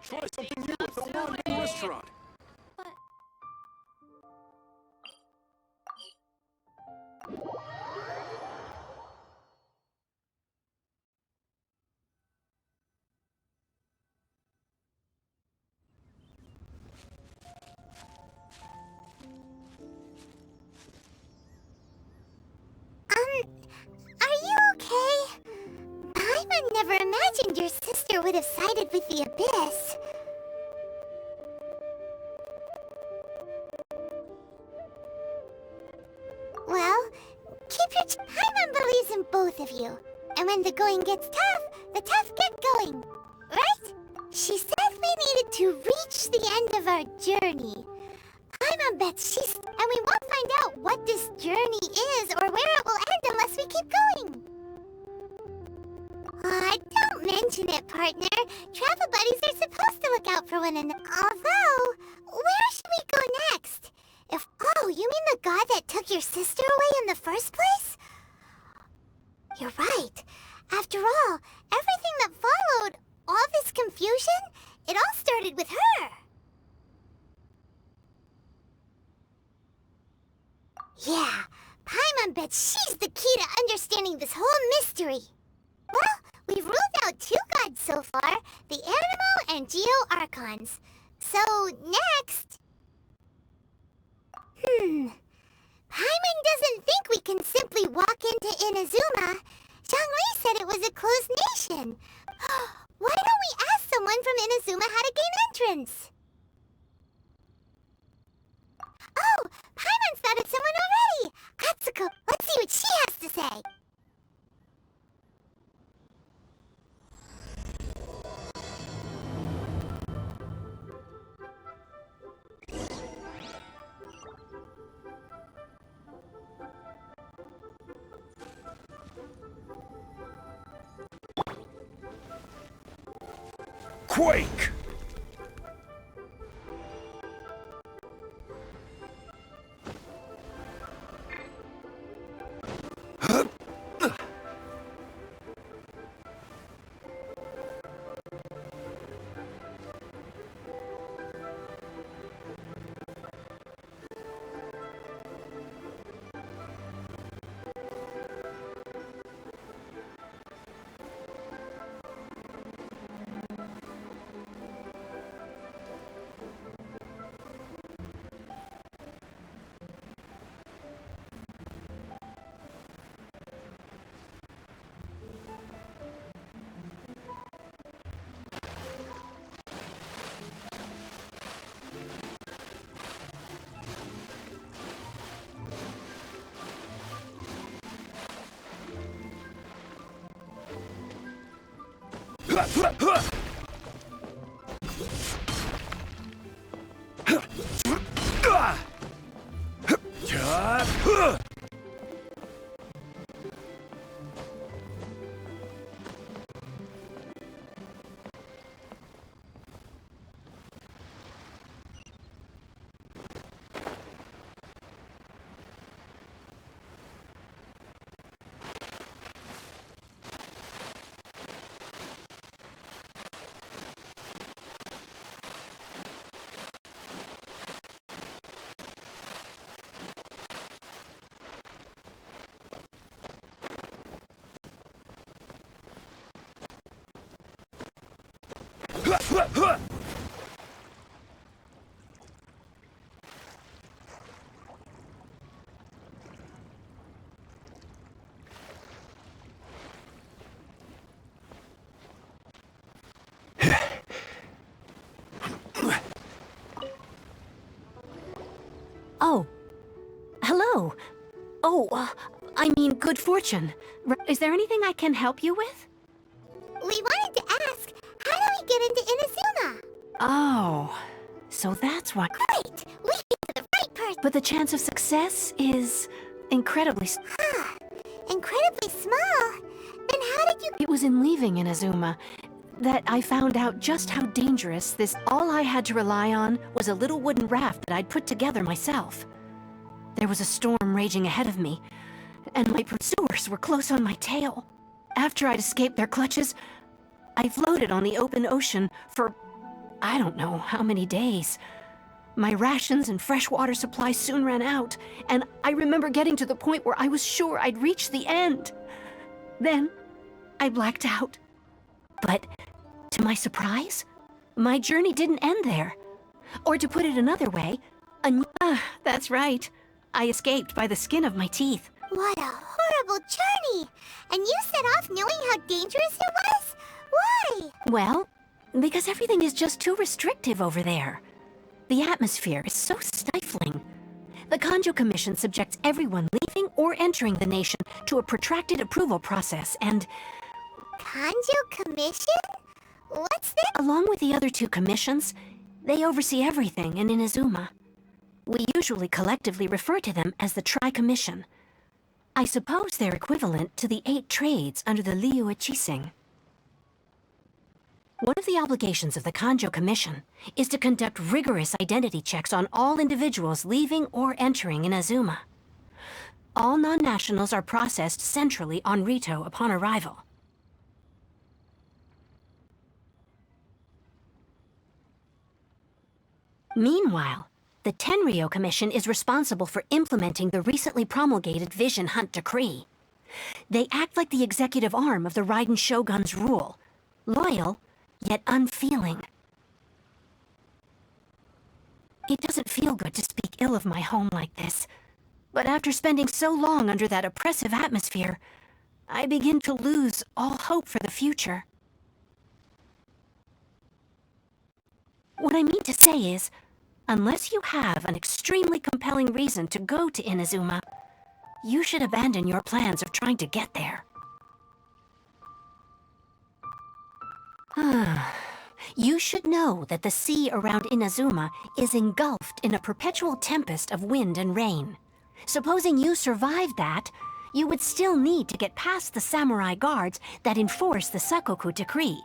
Try something new at the London restaurant. Are you okay? Paimon never imagined your sister would have sided with the Abyss. Well, keep your Paimon believes in both of you. And when the going gets tough, the tough get going. Right? She said we needed to reach the end of our journey. Paimon bets and we won't find out what this journey is or where it will end unless we keep going. Don't mention it, partner. Travel buddies are supposed to look out for one another. Although, where should we go next? Oh, you mean the god that took your sister away in the first place? You're right. After all, everything that followed, all this confusion, it all started with her. Yeah, Paimon bets she's the key to understanding this whole mystery. Well, we've ruled out two gods so far, the Animo and Geo Archons. So, next... Paimon doesn't think we can simply walk into Inazuma. Zhongli said it was a closed nation. Why don't we ask someone from Inazuma how to gain entrance? Oh, Paimon's thought of someone already! Katsuko, let's see what she has to say. Quake! Oh. Hello. Oh, I mean, good fortune. Is there anything I can help you with? We wanted to ask, how do we get into Inazuma? Oh, so that's why. Right! We came to the right person! But the chance of success is incredibly Incredibly small? Then how did you... It was in leaving Inazuma that I found out just how dangerous this... All I had to rely on was a little wooden raft that I'd put together myself. There was a storm raging ahead of me, and my pursuers were close on my tail. After I'd escaped their clutches, I floated on the open ocean for I don't know how many days. My rations and fresh water supply soon ran out, and I remember getting to the point where I was sure I'd reached the end. Then, I blacked out. But, to my surprise, my journey didn't end there. Or to put it another way, that's right. I escaped by the skin of my teeth. What a horrible journey! And you set off knowing how dangerous it was? Why? Well, because everything is just too restrictive over there. The atmosphere is so stifling. The Kanjo Commission subjects everyone leaving or entering the nation to a protracted approval process, and... Kanjo Commission? What's this? Along with the other two commissions, they oversee everything in Inazuma. We usually collectively refer to them as the Tri-Commission. I suppose they're equivalent to the 8 trades under the Liu Chising. One of the obligations of the Kanjo Commission is to conduct rigorous identity checks on all individuals leaving or entering Inazuma. All non-nationals are processed centrally on Rito upon arrival. Meanwhile, the Tenryo Commission is responsible for implementing the recently promulgated Vision Hunt Decree. They act like the executive arm of the Raiden Shogun's rule, loyal, yet unfeeling. It doesn't feel good to speak ill of my home like this, but after spending so long under that oppressive atmosphere, I begin to lose all hope for the future. What I mean to say is, unless you have an extremely compelling reason to go to Inazuma, you should abandon your plans of trying to get there. You should know that the sea around Inazuma is engulfed in a perpetual tempest of wind and rain. Supposing you survived that, you would still need to get past the samurai guards that enforce the Sakoku Decree.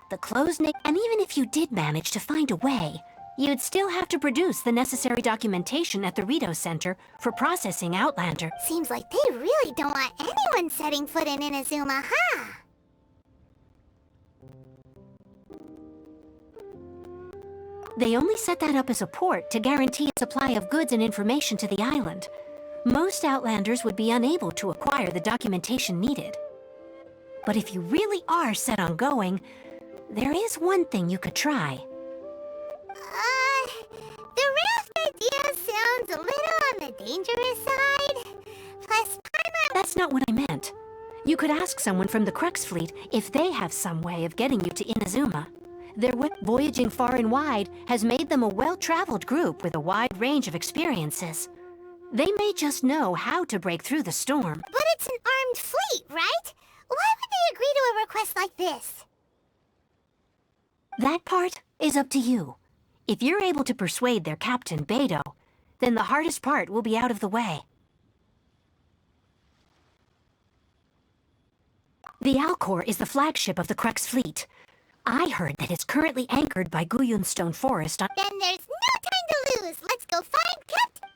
The closed-knit, and even if you did manage to find a way, you'd still have to produce the necessary documentation at the Rito Center for processing Outlander. Seems like they really don't want anyone setting foot in Inazuma, huh? They only set that up as a port to guarantee a supply of goods and information to the island. Most Outlanders would be unable to acquire the documentation needed. But if you really are set on going, there is one thing you could try. The raft idea sounds a little on the dangerous side. Plus, That's not what I meant. You could ask someone from the Crux Fleet if they have some way of getting you to Inazuma. Their voyaging far and wide has made them a well-traveled group with a wide range of experiences. They may just know how to break through the storm. But it's an armed fleet, right? Why would they agree to a request like this? That part is up to you. If you're able to persuade their captain, Beidou, then the hardest part will be out of the way. The Alcor is the flagship of the Crux Fleet. I heard that it's currently anchored by Guyunstone Forest on... Then there's no time to lose. Let's go find Captain.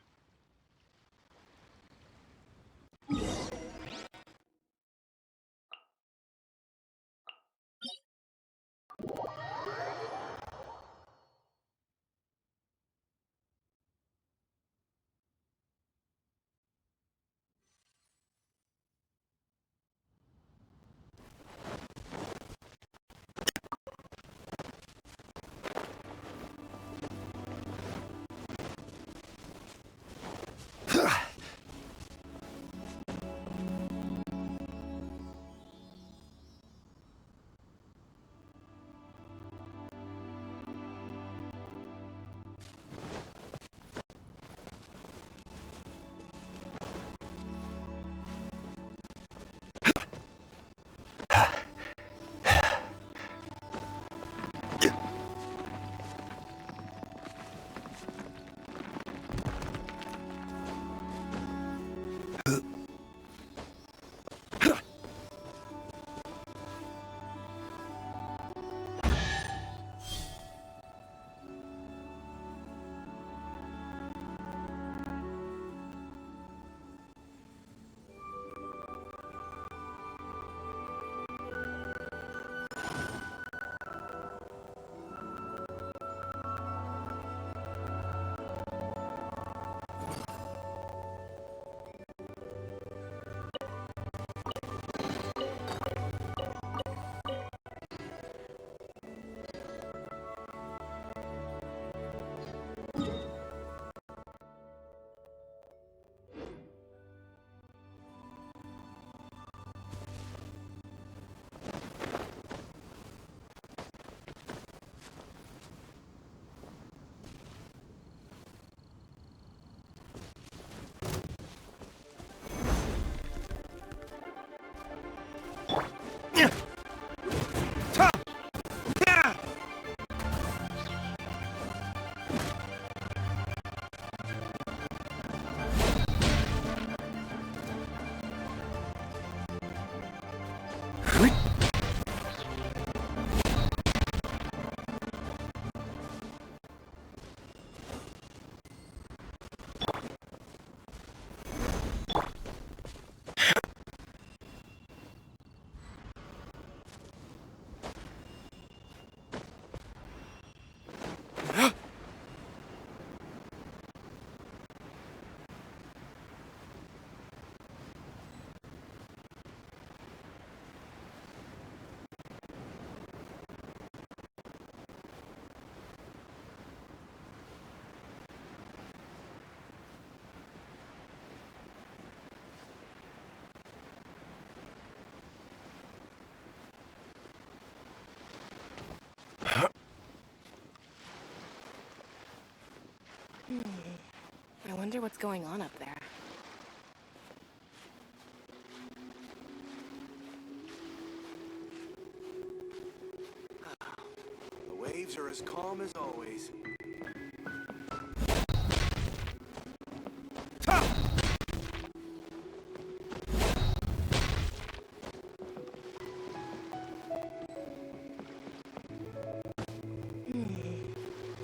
I wonder what's going on up there. The waves are as calm as always.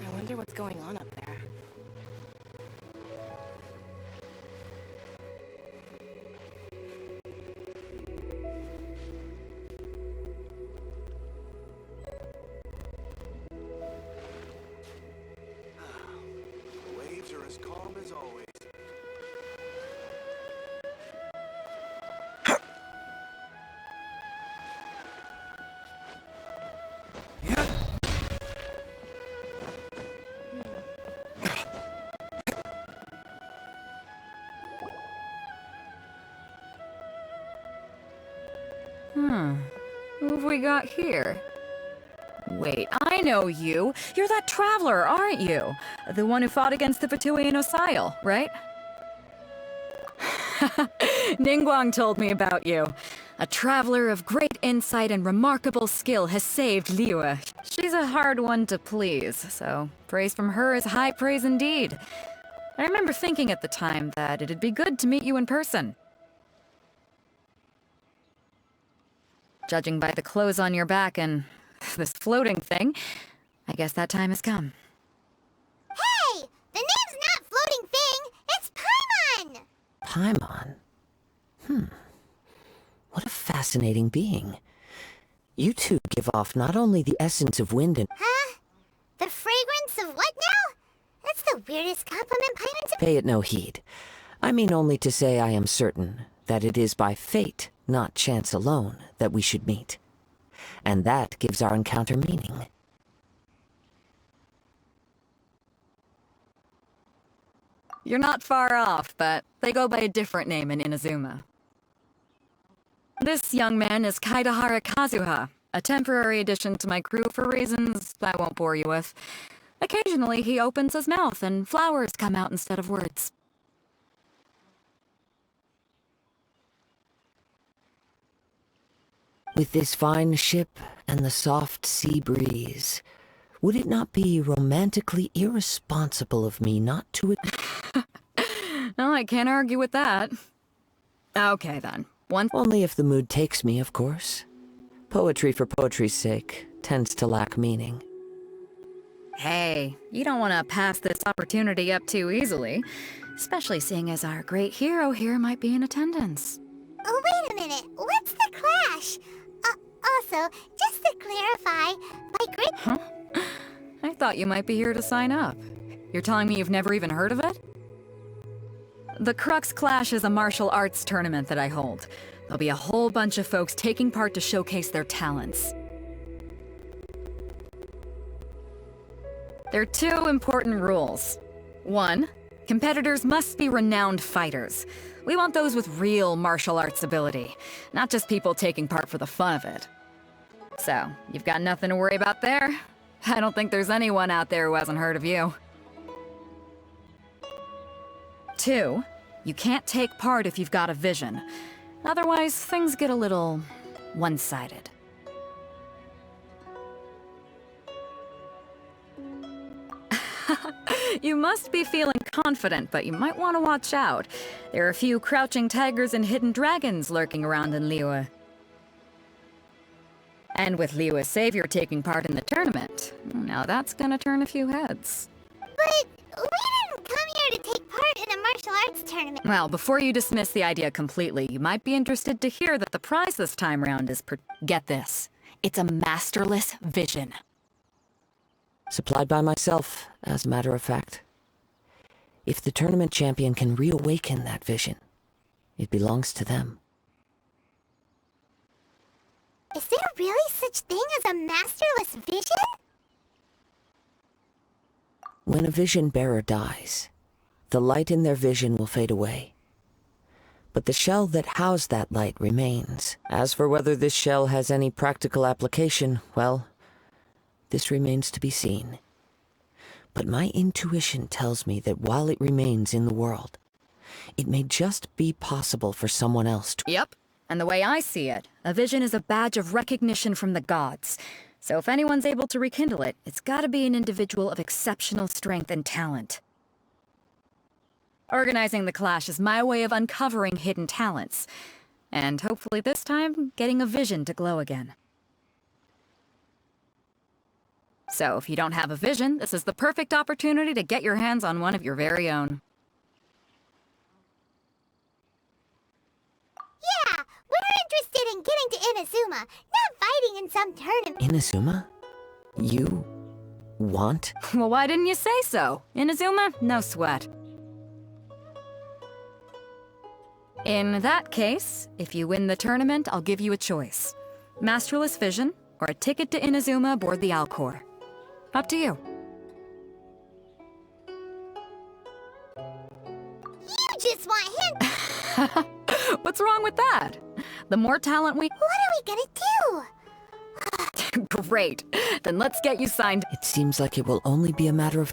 I wonder what's going on up there. The waves are as calm as always. Who have we got here? Wait, I know you. You're that traveler, aren't you? The one who fought against the ПУТьі in Osile, right? Ningguang told me about you. A traveler of great insight and remarkable skill has saved Liyue. She's a hard one to please, so praise from her is high praise indeed. I remember thinking at the time that it'd be good to meet you in person. Judging by the clothes on your back and this floating thing, I guess that time has come. Hey! The name's not Floating Thing, it's Paimon! Paimon? What a fascinating being. You two give off not only the essence of wind and— Huh? The fragrance of what now? That's the weirdest compliment Paimon to— Pay it no heed. I mean only to say I am certain that it is by fate, not chance alone, that we should meet. And that gives our encounter meaning. You're not far off, but they go by a different name in Inazuma. This young man is Kaidahara Kazuha, a temporary addition to my crew for reasons I won't bore you with. Occasionally, he opens his mouth and flowers come out instead of words. With this fine ship and the soft sea breeze, would it not be romantically irresponsible of me not to— No, I can't argue with that. Okay, then. Only if the mood takes me, of course. Poetry for poetry's sake tends to lack meaning. Hey, you don't want to pass this opportunity up too easily, especially seeing as our great hero here might be in attendance. Oh, wait a minute, what's the clash? Also, just to clarify, by great— Huh? I thought you might be here to sign up. You're telling me you've never even heard of it? The Crux Clash is a martial arts tournament that I hold. There'll be a whole bunch of folks taking part to showcase their talents. There are two important rules. 1, competitors must be renowned fighters. We want those with real martial arts ability, not just people taking part for the fun of it. So, you've got nothing to worry about there. I don't think there's anyone out there who hasn't heard of you. 2, you can't take part if you've got a vision. Otherwise, things get a little one-sided. You must be feeling confident, but you might want to watch out. There are a few crouching tigers and hidden dragons lurking around in Liyue. And with Liu's savior taking part in the tournament, now that's gonna turn a few heads. But we didn't come here to take part in a martial arts tournament. Well, before you dismiss the idea completely, you might be interested to hear that the prize this time round is get this. It's a masterless vision. Supplied by myself, as a matter of fact. If the tournament champion can reawaken that vision, it belongs to them. Is there really such thing as a masterless vision? When a vision bearer dies, the light in their vision will fade away. But the shell that housed that light remains. As for whether this shell has any practical application, well, this remains to be seen. But my intuition tells me that while it remains in the world, it may just be possible for someone else to— Yep. And the way I see it, a vision is a badge of recognition from the gods. So if anyone's able to rekindle it, it's gotta be an individual of exceptional strength and talent. Organizing the clash is my way of uncovering hidden talents. And hopefully this time, getting a vision to glow again. So if you don't have a vision, this is the perfect opportunity to get your hands on one of your very own. Yeah, we're interested in getting to Inazuma, not fighting in some tournament. Inazuma? You want? Well, why didn't you say so? Inazuma? No sweat. In that case, if you win the tournament, I'll give you a choice. Masterless Vision, or a ticket to Inazuma aboard the Alcor. Up to you. You just want him. What's wrong with that? The more talent we— What are we gonna do? Great. Then let's get you signed. It seems like it will only be a matter of—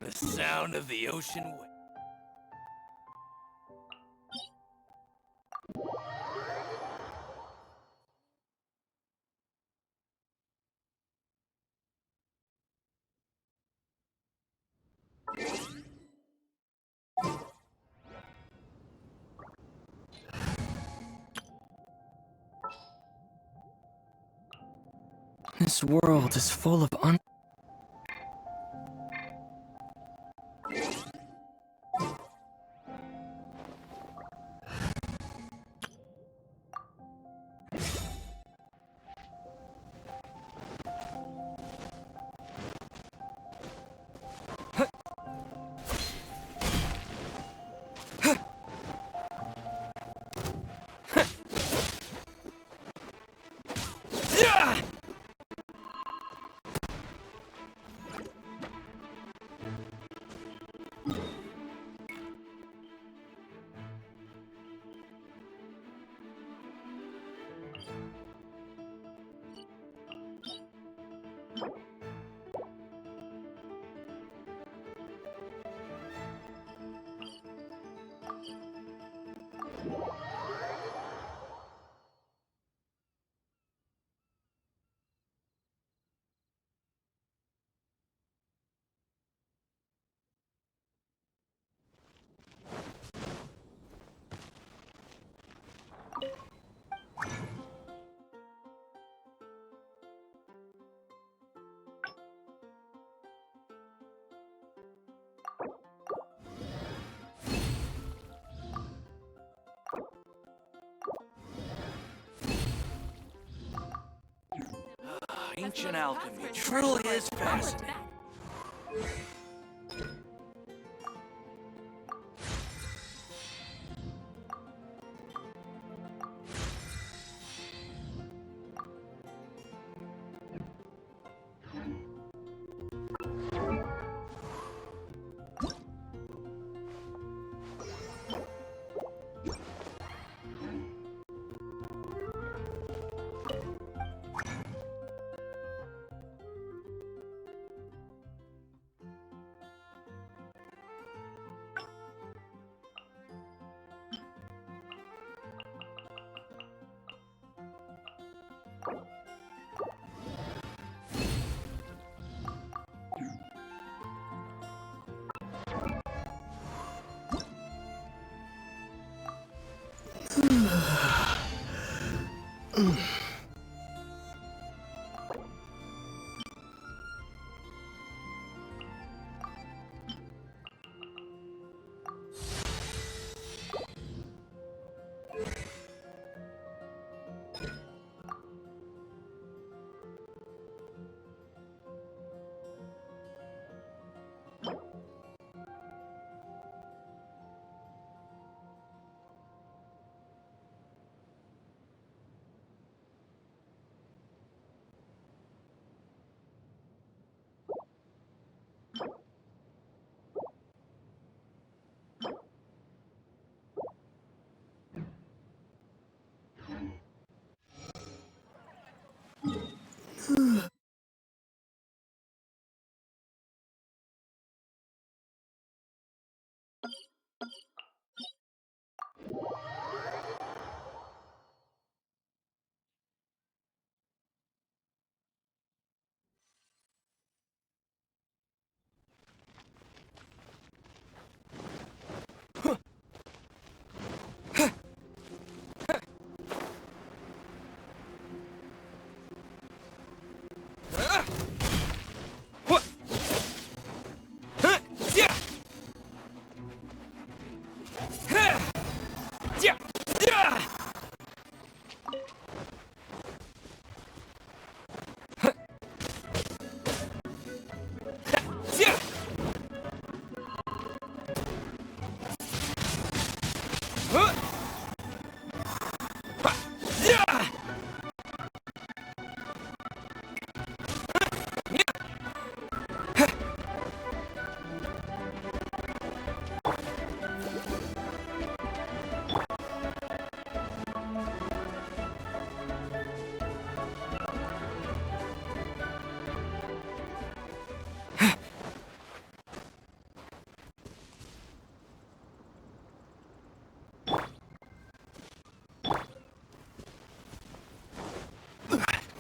The sound of the ocean wave. This world is full of Ancient alchemy truly is fascinating.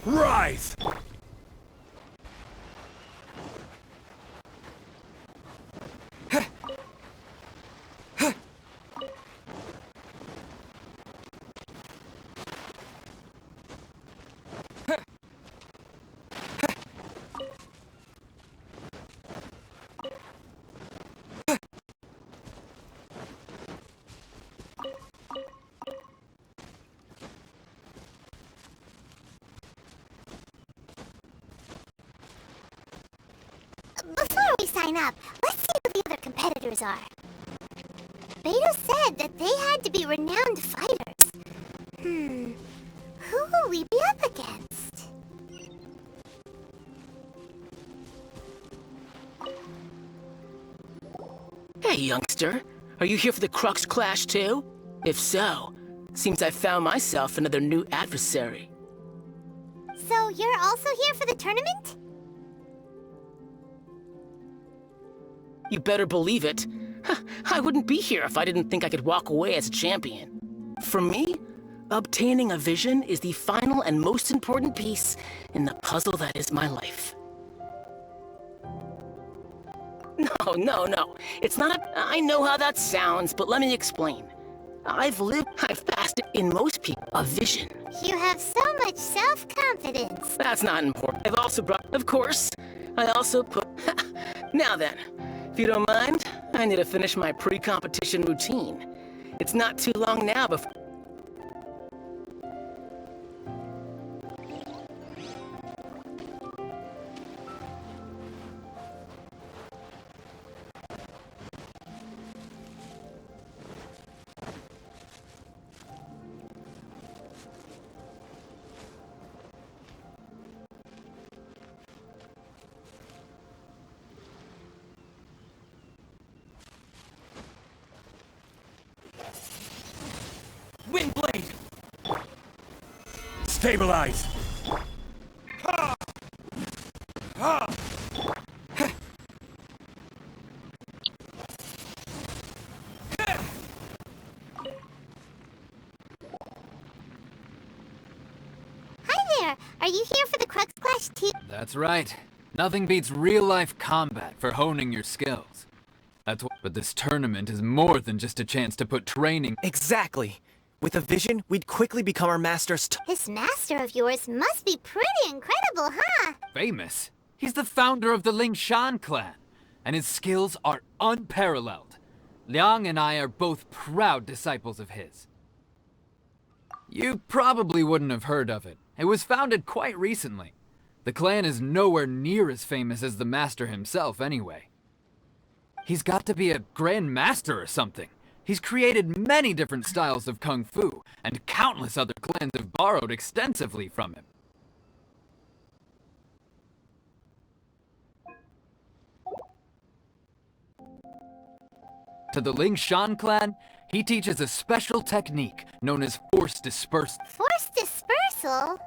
Rise! Before we sign up, let's see who the other competitors are. Beto said that they had to be renowned fighters. Who will we be up against? Hey, youngster. Are you here for the Crux Clash too? If so, seems I found myself another new adversary. So you're also here for the tournament? You better believe it. I wouldn't be here if I didn't think I could walk away as a champion. For me, obtaining a vision is the final and most important piece in the puzzle that is my life. No. It's not a... I know how that sounds, but let me explain. I've fasted in most people a vision. You have so much self-confidence. That's not important. I've also brought... Of course, I also put... Now then, if you don't mind, I need to finish my pre-competition routine. It's not too long now before... Windblade! Stabilize! Ha! Ha! Hi there. Are you here for the Crux Clash too? That's right. Nothing beats real-life combat for honing your skills. But this tournament is more than just a chance to put training... Exactly. With a vision, we'd quickly become our master's This master of yours must be pretty incredible, huh? famous. He's the founder of the Lingshan clan, and his skills are unparalleled. Liang and I are both proud disciples of his. You probably wouldn't have heard of it. It was founded quite recently. The clan is nowhere near as famous as the master himself anyway. He's got to be a grand master or something. He's created many different styles of kung fu, and countless other clans have borrowed extensively from him. To the Lingshan clan, he teaches a special technique known as force dispersal. Force dispersal?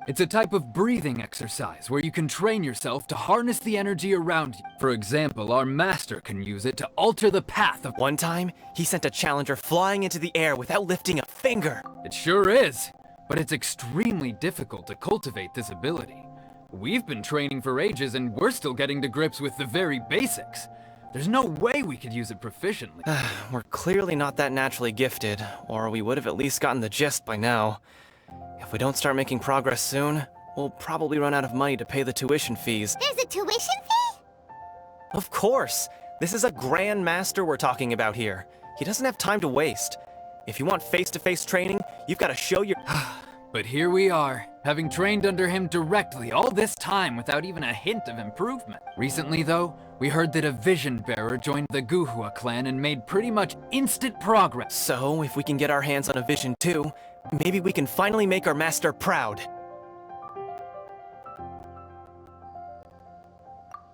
It's a type of breathing exercise where you can train yourself to harness the energy around you. For example, our master can use it to alter the path of... One time, he sent a challenger flying into the air without lifting a finger. It sure is, but it's extremely difficult to cultivate this ability. We've been training for ages and we're still getting to grips with the very basics. There's no way we could use it proficiently. We're clearly not that naturally gifted, or we would have at least gotten the gist by now. If we don't start making progress soon, we'll probably run out of money to pay the tuition fees. There's a tuition fee? Of course! This is a Grand Master we're talking about here. He doesn't have time to waste. If you want face-to-face training, you've got to show your... But here we are, having trained under him directly all this time without even a hint of improvement. Recently, though, we heard that a vision bearer joined the Guhua clan and made pretty much instant progress. So, if we can get our hands on a vision too, maybe we can finally make our master proud.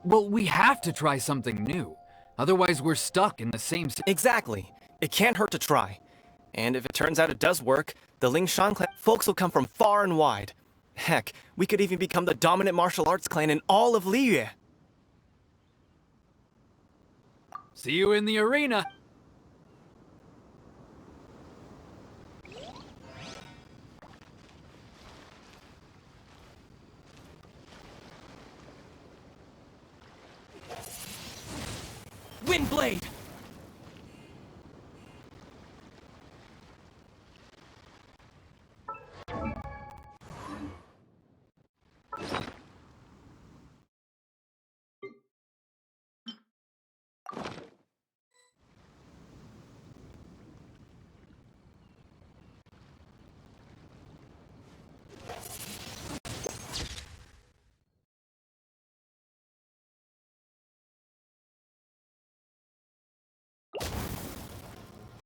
Well, we have to try something new. Otherwise, we're stuck in the same... Exactly. It can't hurt to try. And if it turns out it does work, the Lingshan clan folks will come from far and wide. Heck, we could even become the dominant martial arts clan in all of Liyue. See you in the arena! Windblade!